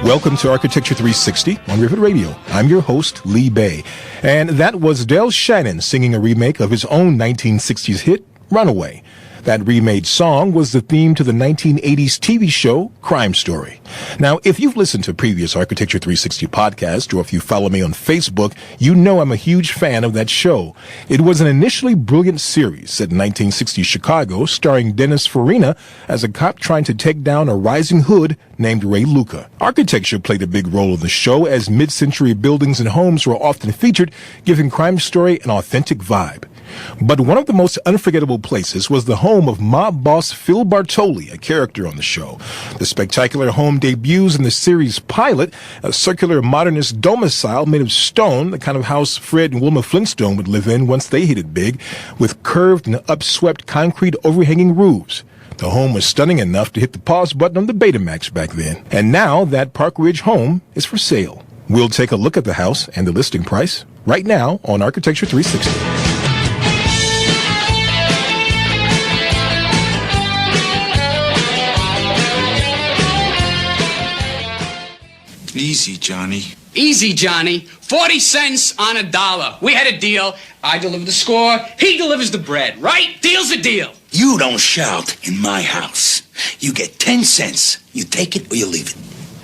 Welcome to Architecture 360 on Rivet Radio. I'm your host, Lee Bay. And that was Del Shannon singing a remake of his own 1960s hit, Runaway. That remade song was the theme to the 1980s TV show Crime Story. Now, if you've listened to previous Architecture 360 podcasts, or if you follow me on Facebook, you know I'm a huge fan of that show. It was an initially brilliant series set in 1960s Chicago, starring Dennis Farina as a cop trying to take down a rising hood named Ray Luca. Architecture played a big role in the show, as mid-century buildings and homes were often featured, giving Crime Story an authentic vibe. But one of the most unforgettable places was the home of mob boss Phil Bartoli, a character on the show. The spectacular home debuts in the series pilot, a circular modernist domicile made of stone, the kind of house Fred and Wilma Flintstone would live in once they hit it big, with curved and upswept concrete overhanging roofs. The home was stunning enough to hit the pause button on the Betamax back then. And now that Park Ridge home is for sale. We'll take a look at the house and the listing price right now on Architecture 360. Easy, Johnny. Easy, Johnny. 40 cents on a dollar. We had a deal. I deliver the score. He delivers the bread. Right? Deal's a deal. You don't shout in my house. You get 10 cents. You take it or you leave it.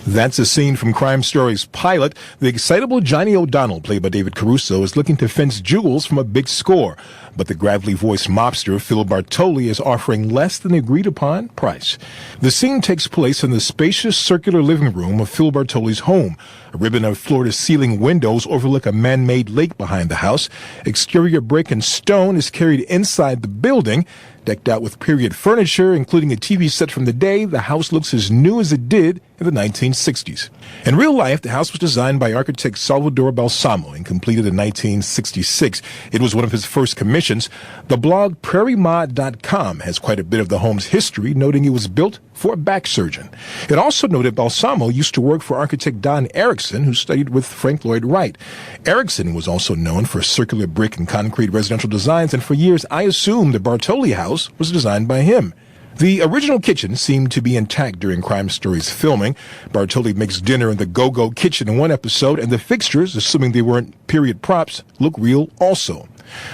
That's a scene from Crime Story's pilot. The excitable Johnny O'Donnell, played by David Caruso, is looking to fence jewels from a big score. But the gravelly-voiced mobster Phil Bartoli is offering less than the agreed-upon price. The scene takes place in the spacious circular living room of Phil Bartoli's home. A ribbon of floor-to-ceiling windows overlook a man-made lake behind the house. Exterior brick and stone is carried inside the building. Decked out with period furniture, including a TV set from the day, the house looks as new as it did in the 1960s. In real life, the house was designed by architect Salvador Balsamo and completed in 1966. It was one of his first commissions. The blog prairiemod.com has quite a bit of the home's history, noting it was built for a back surgeon. It also noted Balsamo used to work for architect Don Erickson, who studied with Frank Lloyd Wright. Erickson was also known for circular brick and concrete residential designs, and for years I assumed the Bartoli house was designed by him. The original kitchen seemed to be intact during Crime Story's filming. Bartoli makes dinner in the Go-Go kitchen in one episode, and the fixtures, assuming they weren't period props, look real also.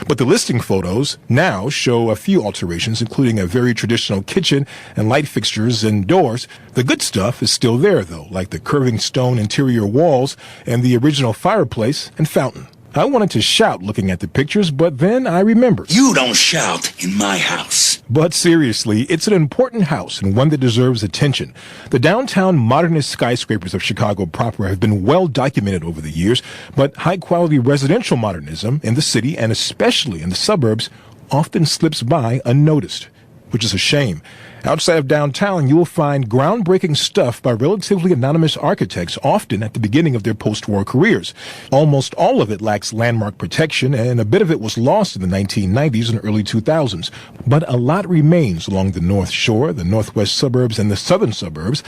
But the listing photos now show a few alterations, including a very traditional kitchen and light fixtures and doors. The good stuff is still there, though, like the curving stone interior walls and the original fireplace and fountain. I wanted to shout looking at the pictures, but then I remembered. You don't shout in my house. But seriously, it's an important house and one that deserves attention. The downtown modernist skyscrapers of Chicago proper have been well documented over the years, but high-quality residential modernism in the city, and especially in the suburbs, often slips by unnoticed, which is a shame. Outside of downtown, you will find groundbreaking stuff by relatively anonymous architects, often at the beginning of their post-war careers. Almost all of it lacks landmark protection, and a bit of it was lost in the 1990s and early 2000s. But a lot remains along the North Shore, the northwest suburbs, and the southern suburbs.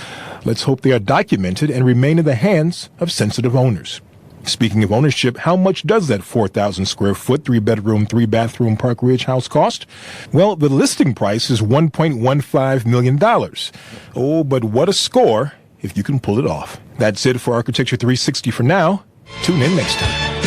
Let's hope they are documented and remain in the hands of sensitive owners. Speaking of ownership, how much does that 4,000 square foot, 3-bedroom, 3-bathroom Park Ridge house cost? Well, the listing price is $1.15 million. Oh, but what a score if you can pull it off. That's it for Architecture 360 for now. Tune in next time.